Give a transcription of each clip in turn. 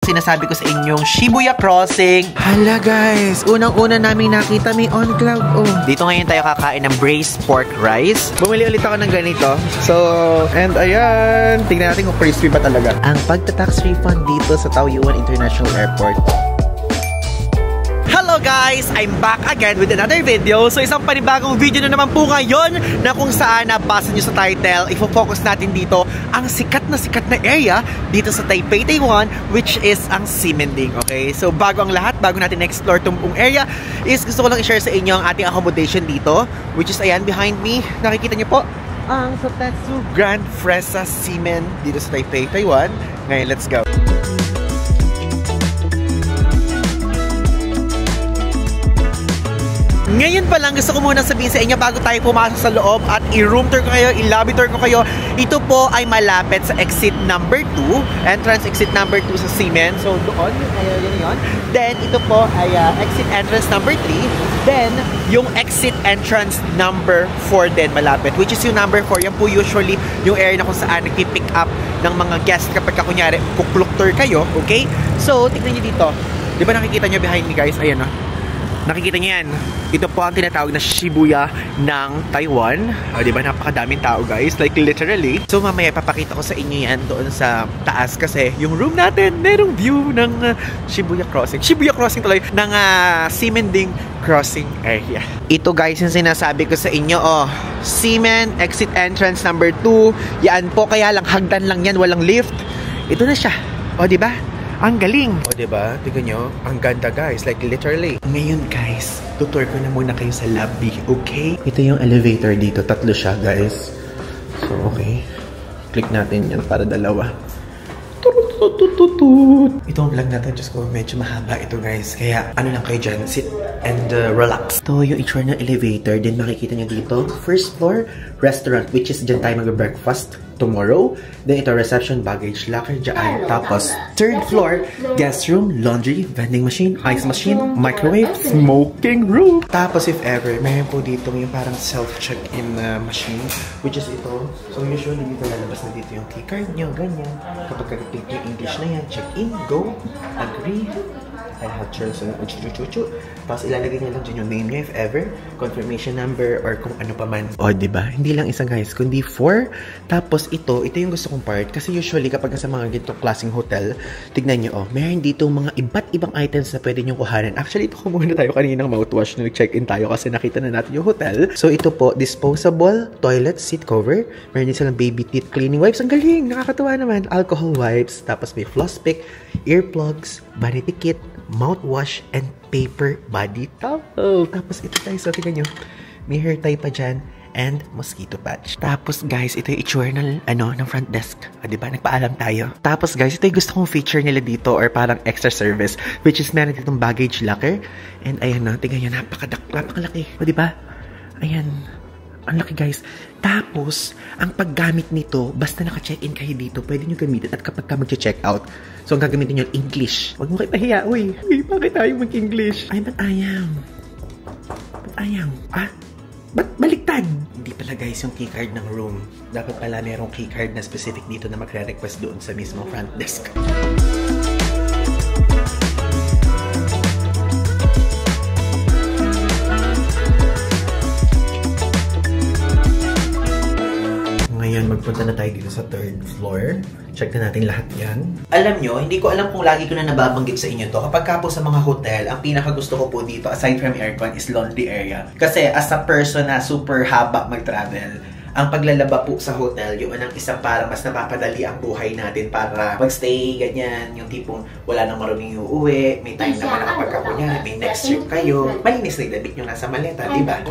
Sinasabi ko sa inyong Shibuya Crossing. Hala guys, unang-una namin nakita may on cloud. Oh. Dito ngayon tayo kakain ng braised pork rice. Bumili ulit ako ng ganito. So, and ayan, tingnan natin kung crispy ba talaga. Ang pagta-tax refund dito sa Taoyuan International Airport. Hello guys! I'm back again with another video. So isang panibagong video na naman po ngayon na kung saan nabasa nyo sa title, ifo-focus natin dito ang sikat na area dito sa Taipei, Taiwan, which is ang Ximending. Okay? So bago ang lahat, bago natin explore itong buong area, is gusto ko lang i-share sa inyo ang ating accommodation dito, which is ayan behind me. Nakikita nyo po ang Sotetsu Grand Fresa Ximen dito sa Taipei, Taiwan. Ngayon, let's go! Ngayon pa lang gusto ko muna sabihin sa inyo bago tayo pumasok sa loob at i-room tour ko kayo, i-lobby tour ko kayo. Ito po ay malapit sa exit number 2, entrance exit number 2 sa Ximen. So doon, yun. Then ito po ay exit entrance number 3. Then yung exit entrance number 4 din malapit, which is yung number 4. Yan po usually yung area na kung saan nagpipick up ng mga guests kapag kunyari kukluk tour kayo, okay? So tignan nyo dito. Di ba nakikita nyo behind me guys? Ayan o. Nakikita niyo yan. Ito po ang tinatawag na Shibuya ng Taiwan. O, diba? Napakadaming tao, guys. Like, literally. So, mamaya papakita ko sa inyo yan doon sa taas kasi yung room natin, merong view ng Shibuya Crossing. Shibuya Crossing tuloy ng Ximending Crossing area. Ito, guys, yung sinasabi ko sa inyo. Oh, Ximen, exit entrance number 2. Yan po, kaya lang, hagdan lang yan. Walang lift. Ito na siya. O, diba? Ang galing! O, diba? Tignan nyo. Ang ganda, guys. Like, literally. Ngayon, guys, tutur ko na muna kayo sa lobby, okay? Ito yung elevator dito. Tatlo siya, guys. So, okay. Click natin yan para dalawa. Itong vlog natin, Diyos ko, medyo mahaba ito, guys. Kaya, ano lang kayo dyan, sit and relax. Ito yung itsura ng elevator. Then, makikita nyo dito. First floor, restaurant, which is dyan tayo mag-breakfast tomorrow. Then ito, reception, baggage, locker dyan. Tapos, third floor, guest room, laundry, vending machine, ice machine, microwave, smoking room. Tapos, if ever, mayroon po dito yung parang self-check-in machine, which is ito. So, usually dito lalabas na dito yung keycard nyo, ganyan. Kapag kag-click yung English na yan, check-in, go, agree, I have church, tapos ilalagay niya lang dyan yung name niya if ever, confirmation number, or kung ano pa man. O, diba? Hindi lang isang guys, kundi 4. Tapos ito yung gusto kong part. Kasi usually, kapag sa mga ganitong klaseng hotel, tignan nyo, meron dito mga iba't ibang items na pwede nyo kuhanin. Actually, ito kumuha na tayo kaninang mouthwash na nag-check-in tayo kasi nakita na natin yung hotel. So, ito po, disposable toilet seat cover. Meron din silang baby teeth cleaning wipes. Ang galing! Nakakatuwa naman. Alcohol wipes. Tapos may floss pick, earplugs, vanity kit, mouthwash, and paper body towel. Tapos ito guys, so tingnan nyo, may hair tie pa dyan, and mosquito patch. Tapos guys, ito yung itsura ng front desk. Diba? Nagpaalam tayo. Tapos guys, ito yung gusto kong feature nila dito or parang extra service, which is meron ditong baggage locker. And ayan na, tingnan nyo, napakalaki. O diba? Ayan. Ang laki guys. Tapos, ang paggamit nito, basta naka-check-in kayo dito, pwede nyo gamitin at kapag ka mag-check out, so ang gagamitin nyo English. Huwag mo kayo pahiya, uy, bakit tayo mag-English? Ay, ba't ayaw? Ba't baliktad? Hindi pala guys yung keycard ng room. Dapat pala merong keycard na specific dito na magre-request doon sa mismo front desk. Ngayon, magpunta na tayo dito sa third floor. Check na natin lahat yan. Alam nyo, hindi ko alam kung lagi ko na nababanggit sa inyo to. Kapag ka po sa mga hotel, ang pinakagusto ko po dito, aside from aircon, is laundry area. Kasi as a person na super haba mag-travel, ang paglalaba po sa hotel, yun ang isang parang mas napapadali ang buhay natin para mag-stay, ganyan. Yung tipong wala nang marunong uuwi, may time naman na kapag kunyari, may next trip kayo. Malinis na yung damit yung nasa maleta, diba?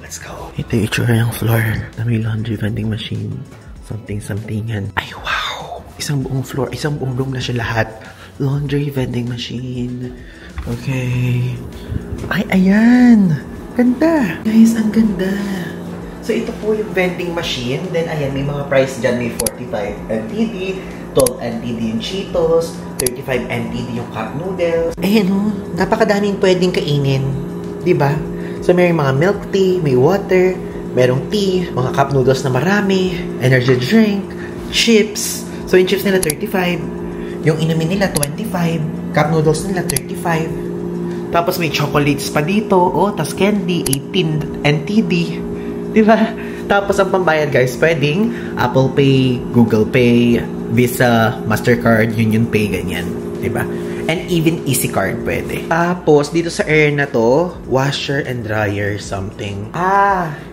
Let's go. Ito yung itsura ng floor na may laundry vending machine. Something yan. Ay, wow! Isang buong floor, isang buong room na siya lahat. Laundry vending machine. Okay. Ay, ayan! Ganda! Guys, ang ganda! So, ito po yung vending machine. Then, ayan, may mga price dyan. May 45 NTD, 12 NTD yung Cheetos, 35 NTD yung cup noodles. Ayan o, napakadaming pwedeng kainin. Diba? So, may mga milk tea, may water, merong tea, mga cup noodles na marami, energy drink, chips. So, yung chips nila 35. Yung inumin nila, 25. Cup noodles nila, 35. Tapos may chocolates pa dito. Oh, tas candy, 18 NTD. Diba? Tapos ang pambayad guys, pwedeng Apple Pay, Google Pay, Visa, Mastercard, Union Pay, ganyan. Diba? And even Easy Card pwede. Tapos, dito sa area na to, washer and dryer something.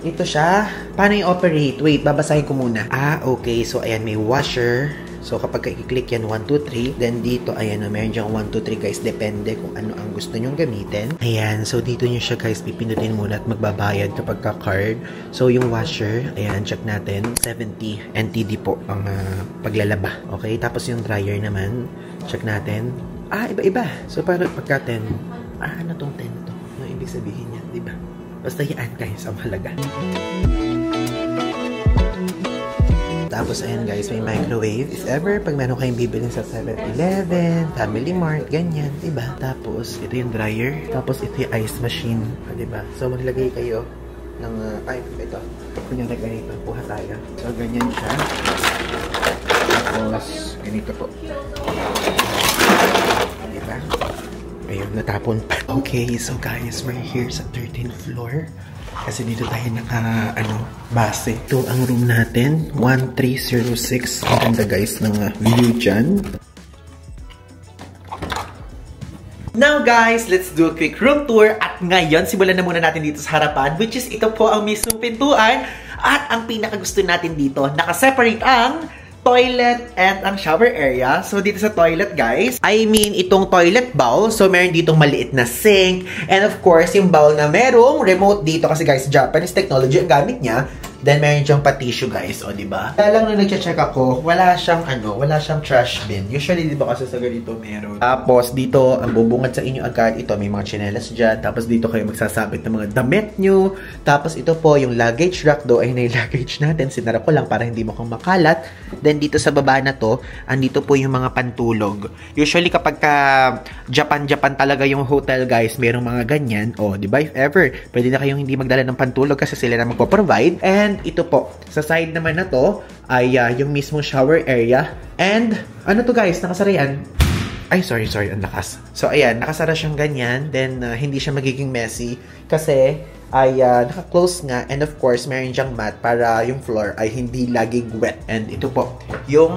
Ito siya. Paano yung operate? Wait, babasahin ko muna. Okay. So, ayan, may washer. So, kapag i-click yan, 1, 2, 3. Then, dito, ayan, meron dyan 1, 2, 3, guys. Depende kung ano ang gusto nyong gamitin. Ayan. So, dito nyo siya, guys, pipindutin muna at magbabayad kapag ka-card. So, yung washer, ayan, check natin. 70 NTD po ang paglalaba. Okay? Tapos, yung dryer naman, check natin. Iba-iba. So, parang pagka 10, ano tong 10 to? Ano ibig sabihin niya, diba? Basta yan, guys, ang halaga. Tapos, ayan, guys, may microwave. If ever, pag meron kayong bibili sa 7-Eleven, Family Mart, ganyan, diba? Tapos, ito yung dryer. Tapos, ito yung ice machine, diba? So, maglagay kayo ng, ito. Kunyari ganito, puha tayo. So, ganyan siya. Tapos, ganito po. Ayun, natapon pa. Okay, so guys, we're here sa 13th floor. Kasi dito tayo base. Ito ang room natin, 1306. Ang ganda guys ng view dyan. Now guys, let's do a quick room tour. At ngayon, simulan na muna natin dito sa harapan, which is ito po ang mismong pintuan. At ang pinakagusto natin dito, nakaseparate ang toilet and ang shower area. So, dito sa toilet, guys, itong toilet bowl. So, meron ditong maliit na sink. And of course, yung bowl na merong remote dito kasi, guys, Japanese technology ang gamit niya. Then, meron siyang pa-tissue, guys. O, diba? Kaya lang nung nag-check ako, wala siyang trash bin. Usually, diba kasi sa ganito meron. Tapos, dito, ang bubungad sa inyo agad, ito, may mga tsinelas dyan. Tapos, dito kayo magsasabit ng mga damit nyo. Tapos, ito po, yung luggage rack do, ay na yung luggage natin. Sinara ko lang para hindi mo kang makalat. Then, dito sa baba na to, andito po yung mga pantulog. Usually, kapag Japan talaga yung hotel, guys, merong mga ganyan. O, diba? If ever, pwede na kayong hindi magdala ng pantulog kasi sila na magpo-provide. And ito po, sa side naman na to ay yung mismong shower area. And ano to guys, nakasara yan. Ay, sorry, ang lakas. So ayan, nakasara siyang ganyan. Then hindi siya magiging messy kasi ay naka-close nga. And of course, meron siyang mat para yung floor ay hindi laging wet. And ito po, yung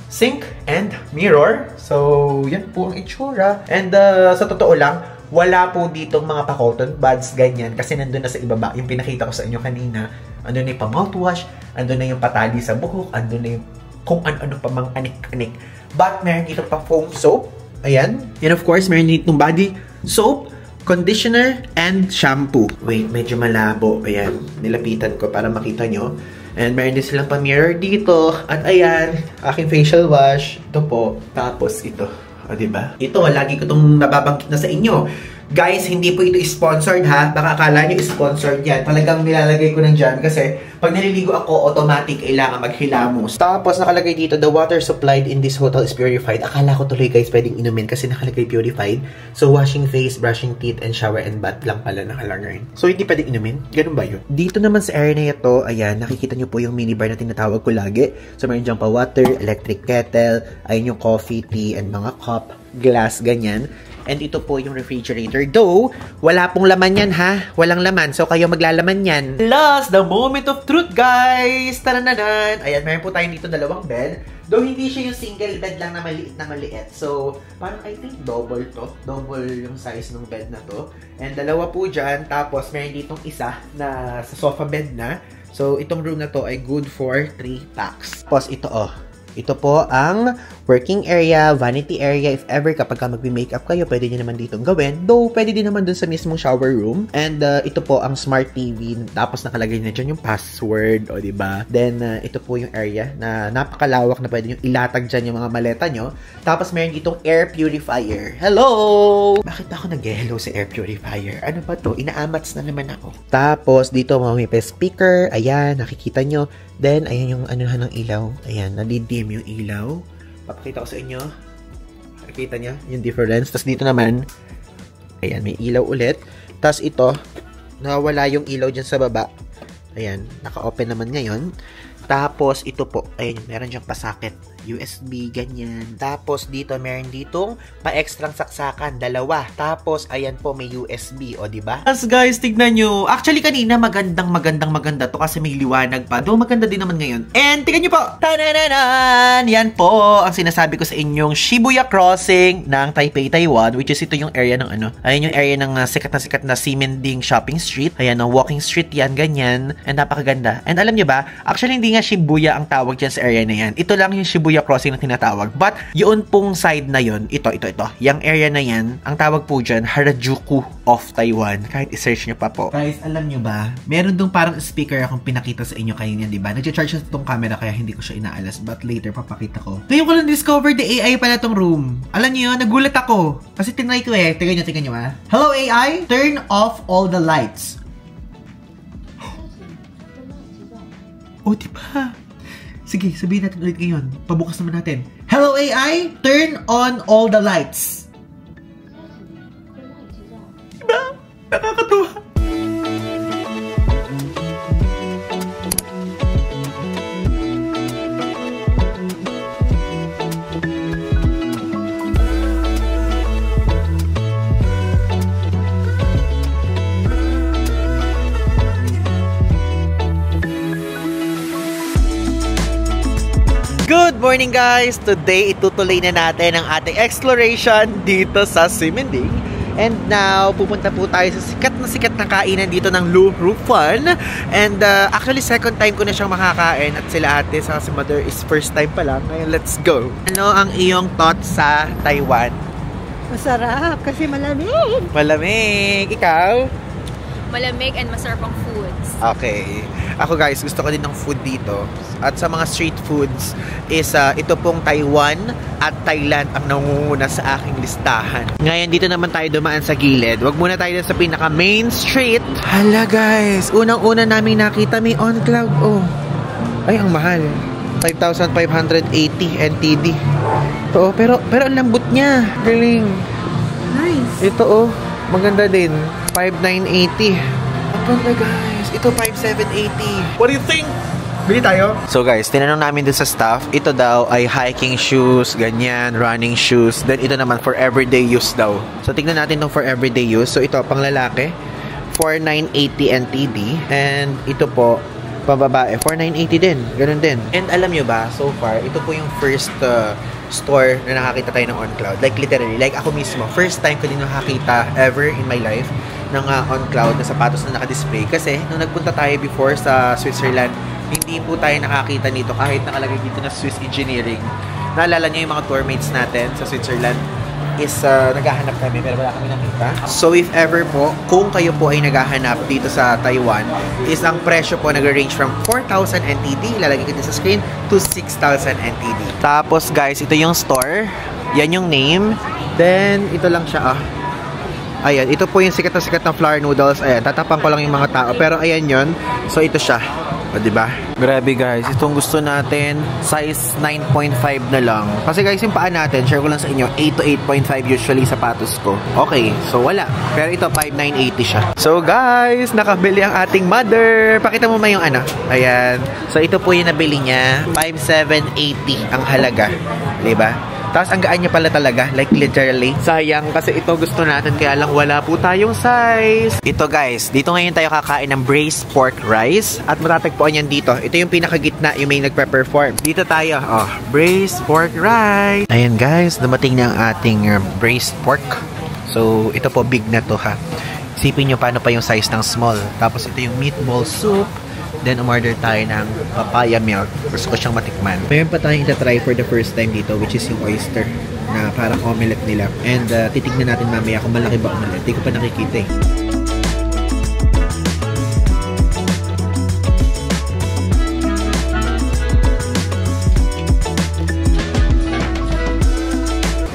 sink and mirror. So yan po ang itsura. And sa totoo lang, wala po ditong mga pa-cotton buds, ganyan. Kasi nandun na sa ibaba, yung pinakita ko sa inyo kanina. Andun na yung pa-mouthwash, andun na yung patali sa buhok, andun na yung kung ano-ano pa mang anik-anik. But meron dito pa foam soap. Ayan. And of course, meron dito body soap, conditioner, and shampoo. Wait, medyo malabo. Ayan. Nilapitan ko para makita nyo. And meron din silang pa-mirror dito. At ayan, aking facial wash. Ito po. Tapos ito. O, diba? Ito, lagi ko itong nababanggit na sa inyo. Guys, hindi po ito sponsored ha. Baka akala nyo sponsored yan. Talagang nilalagay ko nang dyan kasi pag naliligo ako, automatic kailangan maghilamos. Tapos nakalagay dito, the water supplied in this hotel is purified. Akala ko tuloy guys, pwedeng inumin kasi nakalagay purified. So, washing face, brushing teeth, and shower and bath lang pala nakalagay. So, hindi pwedeng inumin? Ganun ba yun? Dito naman sa area na ito, ayan, nakikita nyo po yung minibar na tinatawag ko lagi. So, meron dyan pa water, electric kettle, ayun yung coffee, tea, and mga cup, glass, ganyan. And ito po yung refrigerator. Though, wala pong laman yan ha. Walang laman. So, kayo maglalaman yan. Last, the moment of truth, guys! Tarananan! Ayan, meron po tayo dito dalawang bed. Though, hindi siya yung single bed lang na maliit. So, parang I think double to. Double yung size ng bed na to. And dalawa po dyan. Tapos, meron ditong isa na sa sofa bed na. So, itong room na to ay good for 3 packs. Tapos, ito Ito po ang working area, vanity area. If ever kapag magbi-makeup kayo, pwede nyo naman ditong gawin. Though, pwede din naman dun sa mismong shower room. And ito po ang smart TV. Tapos nakalagay na dyan yung password, o diba? Then, ito po yung area na napakalawak na pwede nyo ilatag dyan yung mga maleta nyo. Tapos meron ditong air purifier. Hello! Bakit ako nag-hello sa air purifier? Ano ba to? Inaamats na naman ako. Tapos, dito may speaker. Ayan, nakikita nyo. Then, ayan yung anuhan ng ilaw. Ayan, nadidim yung ilaw. Papakita ko sa inyo. Nakikita niya yung difference. Tapos dito naman, ayan, may ilaw ulit. Tapos ito, nawala yung ilaw dyan sa baba. Ayan, naka-open naman ngayon. Tapos ito po, ayan, meron diyang pasakit. USB, ganyan. Tapos dito, meron ditong pa-extrang saksakan, 2. Tapos, ayan po, may USB, o diba? Yes guys, tignan nyo. Actually, kanina maganda to kasi may liwanag pa. Though maganda din naman ngayon. And, tignan nyo po! Tanananan! Yan po ang sinasabi ko sa inyong Shibuya Crossing ng Taipei, Taiwan, which is ito yung area ng ano. Ayan yung area ng sikat na Ximending Shopping Street. Ayan, walking street yan, ganyan. And napakaganda. And alam nyo ba, actually, hindi nga Shibuya ang tawag dyan sa area na yan. Ito lang yung Shibuya Crossing na tinatawag. But, yun pong side na yun, ito. Yung area na yan, ang tawag po dyan, Harajuku of Taiwan. Kahit i-search nyo pa po. Guys, alam nyo ba, meron dong parang speaker akong pinakita sa inyo kanina, di ba? Nag-charge sa itong camera kaya hindi ko siya inaalas. But later, papakita ko. Ngayon ko lang discover the AI pala tong room. Alam nyo, nagulat ako. Kasi tinry ko eh. Tingnan nyo ha. Hello AI, turn off all the lights. Oh, diba? Sige, sabihin natin ulit ngayon. Pabukas naman natin. Hello AI, turn on all the lights. Diba? Nakakatuwa. Good morning guys! Today, itutuloy na natin ang ating exploration dito sa Ximending. And now, pupunta po tayo sa sikat na kainan dito ng Lu Rufan. And actually, second time ko na siyang makakain. At sila ate, sa si mother is first time pa lang. Ngayon, let's go! Ano ang iyong thoughts sa Taiwan? Masarap kasi malamig. Malamig! Ikaw? Malamig and masarap ang foods. Okay. Ako guys, gusto ko din ng food dito. At sa mga street foods is ito pong Taiwan at Thailand ang nangunguna sa aking listahan. Ngayon dito naman tayo dumaan sa gilid. Wag muna tayo sa pinaka main street. Hala guys, unang-una namin nakita may on cloud. Oh. Ay, ang mahal. 5,580 NTD. Ito, pero ang lambot niya. Galing. Nice. Ito oh, maganda din. 5,980. Ang ganda guys. Ito 5,780. What do you think? Bili tayo? So guys, tinanong namin dun sa staff, ito daw ay hiking shoes, ganyan, running shoes. Then ito naman for everyday use daw. So tignan natin itong for everyday use. So ito, pang lalaki, 4,980 NTD. And ito po, pababae, 4,980 din. Ganun din. And alam nyo ba, so far, ito po yung first store na nakakita tayo ng OnCloud. Like literally, like ako mismo, first time ko din nakakita ever in my life ng OnCloud na sapatos na naka-display. Kasi nung nagpunta tayo before sa Switzerland, hindi po tayo nakakita nito kahit nakalagay dito na Swiss Engineering. Naalala niyo yung mga tourmates natin sa Switzerland is naghahanap kami pero wala kami nakita. So if ever po, kung kayo po ay naghahanap dito sa Taiwan, is ang presyo po nag-range from 4,000 NTD, ilalagay ko din sa screen, to 6,000 NTD. Tapos guys, ito yung store. Yan yung name. Then, ito lang siya Ayan, ito po yung sikat na flour noodles. Ayan, tatapang ko lang yung mga tao. Pero ayan yun. So ito siya. O, diba? Grabe guys, itong gusto natin, size 9.5 na lang. Kasi guys, yung paa natin, share ko lang sa inyo, 8 to 8.5 usually sapatos ko. Okay, so wala. Pero ito, 5,980 siya. So guys, nakabili ang ating mother. Pakita mo ma yung ano. Ayan. So ito po yung nabili niya. 5,780 ang halaga. Diba? Tapos ang gaan niya pala talaga, like literally. Sayang kasi ito gusto natin kaya lang wala po tayong size. Ito guys, dito ngayon tayo kakain ng braised pork rice at matatagpuan yan dito. Ito yung pinakagitna, yung may nagpe-perform. Dito tayo, braised pork rice. Ayan guys, dumating na ang ating braised pork. So ito po big na to ha. Isipin nyo paano pa yung size ng small. Tapos ito yung meatball soup. Then, umorder tayo ng papaya milk. Gusto ko siyang matikman. Mayroon pa tayong itatry for the first time dito, which is yung oyster na parang omelette nila. And titignan natin mamaya kung malaki ba omelette. Hindi ko pa nakikita eh.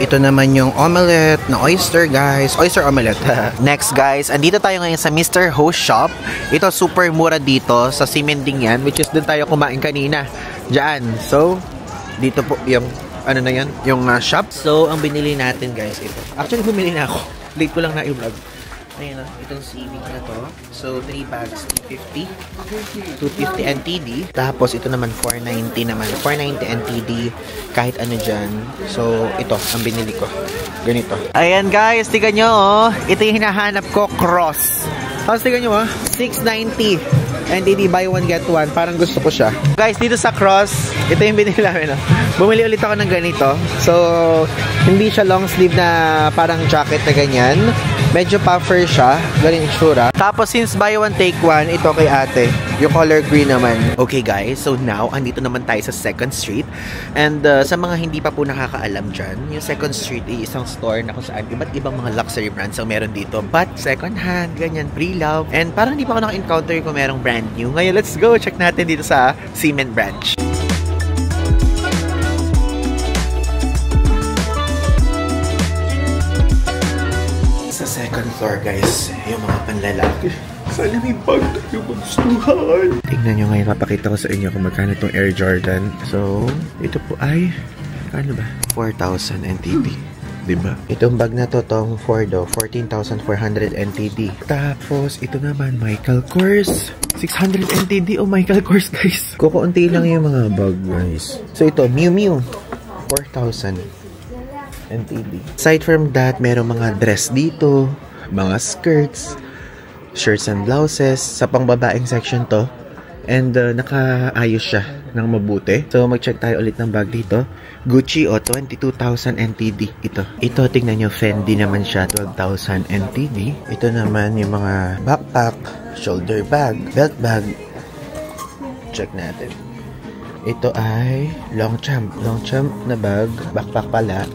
Ito naman yung omelette na oyster, guys. Oyster omelette. Next, guys. Andito tayo ngayon sa Mr. Ho's Shop. Ito, super mura dito sa Ximending yan, which is dun tayo kumain kanina. Diyan. So, dito po yung, ano na yan? Yung shop. So, ang binili natin, guys, ito. Actually, bumili na ako. Late ko lang na i-vlog. Ayan o, itong seaweed na to. So, 3 bags, 250. 250 NTD. Tapos, ito naman, 490 naman. 490 NTD, kahit ano dyan. So, ito, ang binili ko. Ganito. Ayan guys, tignan nyo oh. Ito yung hinahanap ko, cross. Tapos, tignan nyo oh, 690. NTD, buy one, get one. Parang gusto ko siya. Guys, dito sa cross, ito yung binili namin. No? Bumili ulit ako ng ganito. So, hindi siya long sleeve na parang jacket na ganyan. Medyo puffer siya. Galing itsura. Tapos, since buy one, take one, ito kay ate. Yung color green naman. Okay guys, so now, andito naman tayo sa 2nd Street. And sa mga hindi pa po nakakaalam dyan, yung 2nd Street ay isang store na kung saan iba't ibang mga luxury brands ang meron dito. But, second hand, ganyan, pre-love. And parang hindi pa ako naka-encounter kung merong brand new. Ngayon, let's go. Check natin dito sa Cement Branch. Sa 2nd floor, guys, yung mga panlalaki. Sana may bag tayo magstuhan. Tingnan nyo ngayon, papakita ko sa inyo kung magkano itong Air Jordan. So, ito po ay, ano ba? 4,000 NTD. Diba? Itong bag na to, tong Ford, 14,400 NTD. Tapos, ito naman, Michael Kors. 600 NTD. Oh, Michael Kors, guys. Kukunti lang yung mga bag, guys. So, ito, Miu Miu. 4,000 NTD. Aside from that, merong mga dress dito, mga skirts, shirts and blouses. Sa pangbabaeng section to. And nakaayos siya ng mabuti. So, mag-check tayo ulit ng bag dito. Gucci, 22,000 NTD. Ito, tingnan nyo, Fendi naman siya, 12,000 NTD. Ito naman yung mga backpack, shoulder bag, belt bag. Check natin. Ito ay Longchamp na bag, backpack pala,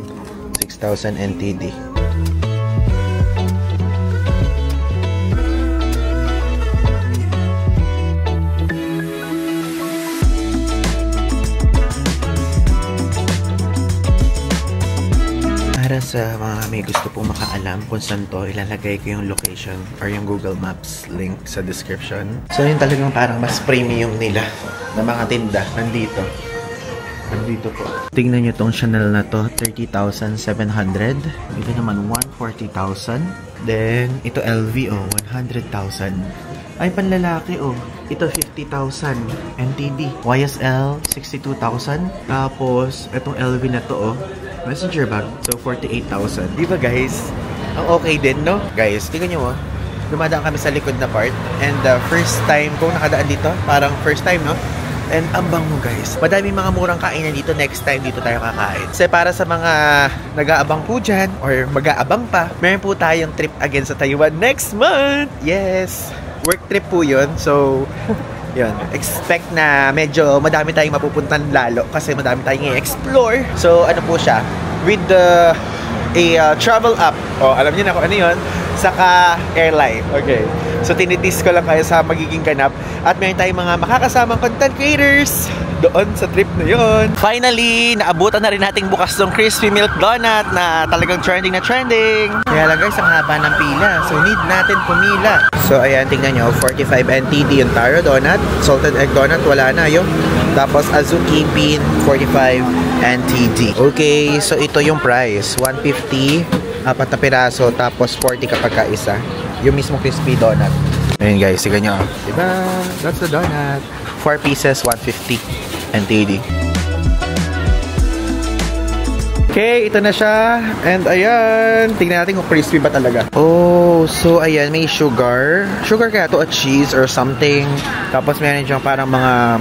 6,000 NTD. Para sa mga may gusto pong makaalam kung saan to, ilalagay ko yung location or yung Google Maps link sa description. So, yun talagang parang mas premium nila na mga tinda nandito. Nandito po. Tingnan nyo tong Chanel na to, 30,700. Ito naman, 140,000. Then, ito LV, 100,000. Ay, panlalaki, Ito, 50,000 NTD. YSL, 62,000. Tapos, itong LV na to, messenger bag. So, 48,000. Diba, guys? Ang okay din, no? Guys, tingnan nyo, dumadaan kami sa likod na part. And, first time kong nakadaan dito. Parang first time, no? And, ang bango, guys. Madaming mga murang kainan dito. Next time, dito tayo kakain. Kasi para sa mga nag-aabang po dyan, or mag-aabang pa, meron po tayong trip again sa Taiwan next month. Yes! Work trip po yun. So, yun. Expect na medyo madami tayong mapupuntan lalo kasi madami tayong i-explore. So, ano po siya? With a travel app. Alam niyo na kung ano yun. Saka airline. Okay. So, tinitis ko lang kayo sa magiging ganap. At meron tayong mga makakasamang content creators doon sa trip na yun. Finally, naabutan na rin nating bukas ng crispy milk donut na talagang trending na trending. Kaya lang guys, ang haba ng pila. So, need natin pumila. So, ayan, tingnan nyo. 45 NTD yung taro donut. Salted egg donut, wala na yun. Tapos, Azuki bean, 45 NTD. Okay, so ito yung price. 150, 4 na piraso. Tapos, 40 kapag kaisa. Yung mismo crispy donut. Ayan guys, tingnan nyo. Diba? That's the donut. 4 pieces, 150 NTD. Okay, ito na siya. And ayan, tingnan natin kung crispy ba talaga. Oh, so ayan, may sugar. Sugar kaya to, a cheese or something. Tapos meron dyan parang mga,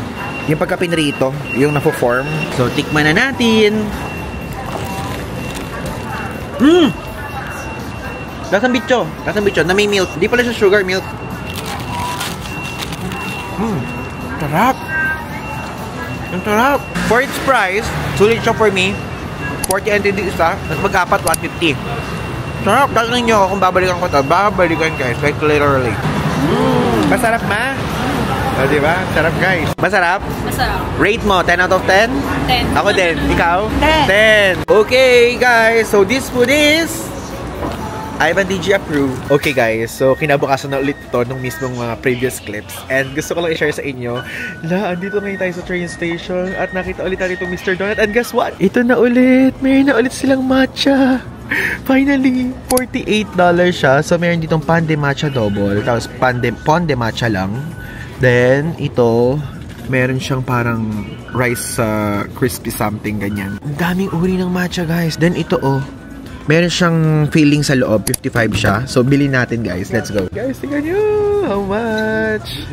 yung pagka-pinrito, yung na-form. So, tikman na natin. Lasang bicho na may milk. Hindi pala siya sugar, milk. Sarap. Ang sarap. For its price, sulit siya for me. 40 NTD isa, at mag-apat 150. Sarap. Dahil nyo kung babalikan ko ito. Babalikan guys, like literally. Masarap ma? Diba? Sarap guys. Masarap? Masarap. Rate mo, 10 out of 10? 10. Ako din. Ikaw? 10. 10. Okay guys, so this food is Ivan DG approve. Okay guys, so kinabukasan na ulit ito nung mismong mga previous clips. And gusto ko lang i-share sa inyo, andito ngayon tayo sa train station at nakita ulit natin itong Mr. Donut. And guess what? Ito na ulit. Mayroon na ulit silang matcha. Finally, $48 siya. So meron ditong Pande Matcha Double, tapos Ponde Matcha lang. Then, ito, meron siyang parang rice crispy something, ganyan. Daming uri ng matcha guys. Then ito meron siyang filling sa loob, 55 siya. So, bilhin natin guys. Let's go. Guys, tingnan nyo! How much?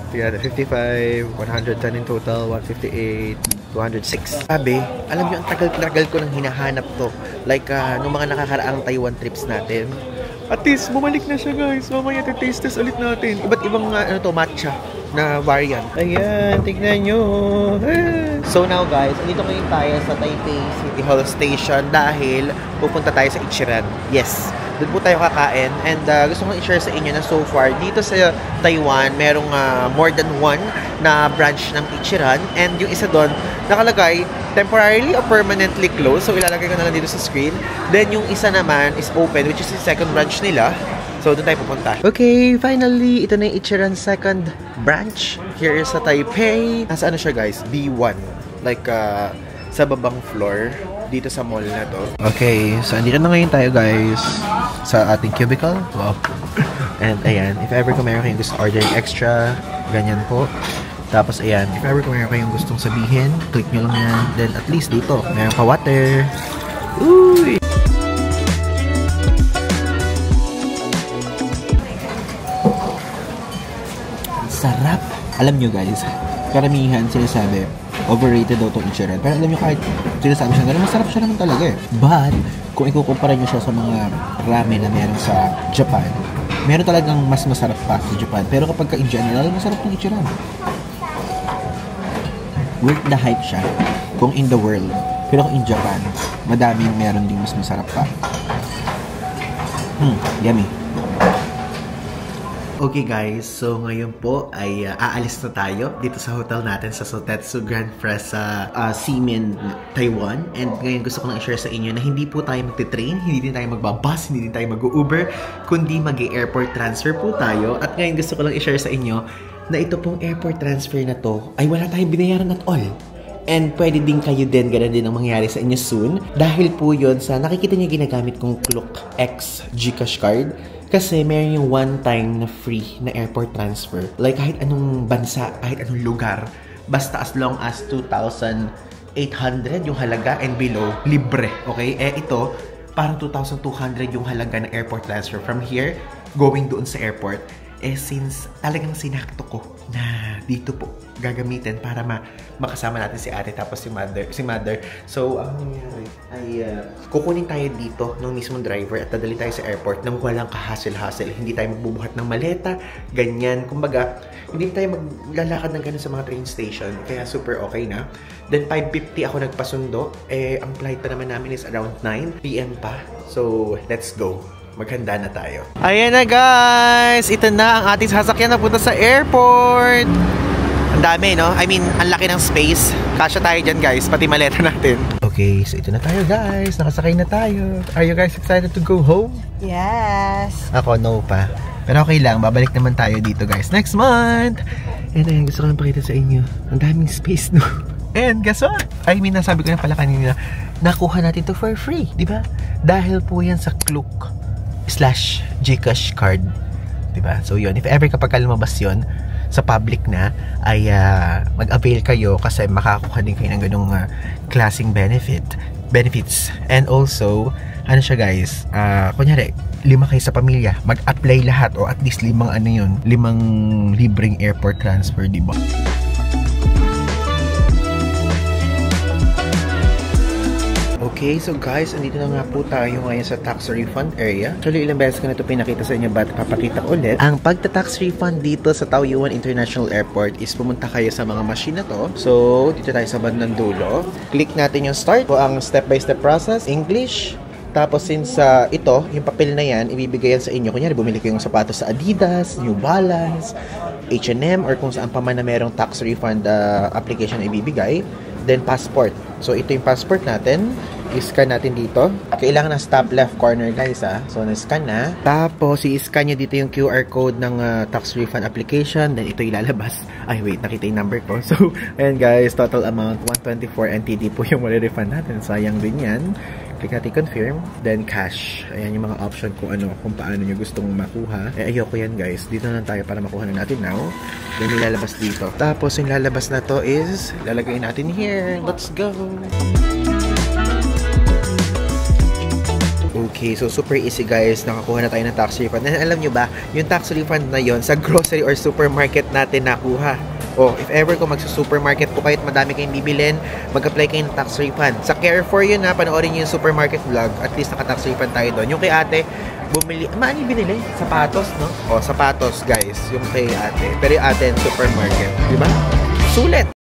Tingnan natin, 55, 110 in total, 158, 206. Sabi, alam nyo, ang tagal-tagal ko nang hinahanap to. Like, nung mga nakakaraang Taiwan trips natin. At least, bumalik na siya guys. Mamaya, taste test ulit natin. Iba't ibang, matcha na variant. Ayan, tignan nyo. So now guys, andito ngayon tayo sa Taipei City Hall Station dahil pupunta tayo sa Ichiran. Yes, doon po tayo kakain. And gusto kong i-share sa inyo na so far, dito sa Taiwan, merong more than one na branch ng Ichiran. And yung isa doon, nakalagay, temporarily or permanently closed. So ilalagay ko na lang dito sa screen. Then yung isa naman is open, which is the second branch nila. So, doon tayo pupunta. Okay, finally, ito na yung Ichiran second branch. Here is sa Taipei. Nasa ano siya guys? B1. Like, sa babang floor. Dito sa mall na to. Okay, so andito na ngayon tayo guys. Sa ating cubicle. Wow. And ayan, if ever kung meron kayong gusto ordering extra, ganyan po. Tapos ayan, if ever kung meron kayong gustong sabihin, click nyo lang yan. Then at least dito, meron pa water. Uy! Sarap. Alam nyo guys, karamihan sinasabi, overrated daw itong Ichiran. Pero alam nyo kahit sinasabi siya, ganun, masarap siya naman talaga eh. But, kung ikukumpara nyo siya sa mga ramen na meron sa Japan, meron talagang mas masarap pa sa Japan. Pero kapag ka in general, masarap itong Ichiran. Worth the hype siya kung in the world. Pero kung in Japan, madaming meron ding mas masarap pa. Yummy. Okay guys, so ngayon po ay aalis na tayo dito sa hotel natin sa Sotetsu Grand Press sa Ximen, Taiwan. And ngayon gusto ko lang i-share sa inyo na hindi po tayo magte-train, hindi din tayo magbabus, hindi din tayo mag-Uber, kundi mag-airport transfer po tayo. At ngayon gusto ko lang i-share sa inyo na ito pong airport transfer na to ay wala tayong binayaran at all. And pwede din kayo din, ganun din ang mangyari sa inyo soon. Dahil po yun sa nakikita niyo ginagamit kong Klook X Gcash card. Kasi meron yung one-time na free na airport transfer. Like kahit anong bansa, kahit anong lugar. Basta as long as 2,800 yung halaga and below, libre. Okay? Ito, parang 2,200 yung halaga ng airport transfer. From here, going doon sa airport. Since talagang sinakto ko na dito po gagamitin para makasama natin si ate tapos si mother. So, ang nangyari ay kukunin tayo dito ng mismong driver at dadali tayo sa airport nang walang ka-hassle-hassle. Hindi tayo magbubuhat ng maleta, ganyan. Kumbaga, hindi tayo maglalakad ng ganun sa mga train station. Kaya super okay na. Then, 5:50 ako nagpasundo. Ang flight pa naman namin is around 9 PM pa. So, let's go. Maghanda na tayo. Ayan na guys! Ito na ang ating sasakyan na punta sa airport! Ang dami, no? I mean, ang laki ng space. Kasya tayo dyan guys, pati maleta natin. Okay, so ito na tayo guys. Nakasakay na tayo. Are you guys excited to go home? Yes. Ako, no pa. Pero okay lang, babalik naman tayo dito guys next month! And ayun, gusto ko lang pakita sa inyo. Ang daming space, no? And guess what? I mean, nasabi ko na pala kanina, nakuha natin to for free, di ba? Dahil po yan sa Klook / Gcash card, diba? So yun, if ever kapag lumabas yun sa public na, ay mag-avail kayo kasi makakuha din kayo ng ganung klaseng benefits. And also, ano siya guys, kunyari 5 kayo sa pamilya, mag-apply lahat o at least 5 libreng airport transfer, diba? Okay, so guys, andito na nga po tayo ngayon sa tax refund area. Actually, ilang beses ko na ito pinakita sa inyo, but papakita ko ulit. Ang pagta-tax refund dito sa Taoyuan International Airport is pumunta kayo sa mga machine na to. So, dito tayo sa bandang dulo. Click natin yung start. O ang step-by-step process, English. Tapos since ito, yung papel na yan, ibibigay yan sa inyo. Kunyari, bumili kayong sapatos sa Adidas, New Balance, H&M, or kung saan pa man na merong tax refund application na ibibigay. Then, passport. So, ito yung passport natin. I-scan natin dito. Kailangan ng top left corner guys So, na-scan na. Tapos, i-scan nyo dito yung QR code ng tax refund application. Then, ito ilalabas. Ay, wait. Nakita yung number ko. So, ayan guys. Total amount, 124 NTD po yung refund natin. Sayang din yan. Click natin confirm. Then, cash. Ayan yung mga option kung paano nyo gustong makuha. Ayoko yan guys. Dito na tayo para makuha na natin now. Then, ilalabas dito. Tapos, yung lalabas na to is, lalagay natin here. Let's go! Okay, so super easy guys. Nakakuha na tayo ng tax refund. And alam nyo ba, yung tax refund na yon sa grocery or supermarket natin nakuha. If ever kung magsa-supermarket po kahit madami kayong bibilin, mag-apply kayo ng tax refund. Sa Carrefour yun panoorin nyo yung supermarket vlog. At least naka-tax refund tayo doon. Yung kay ate, bumili, maani binili? Sapatos, no? Sapatos guys. Yung kay ate. Pero yung ate, supermarket. Diba? Sulit!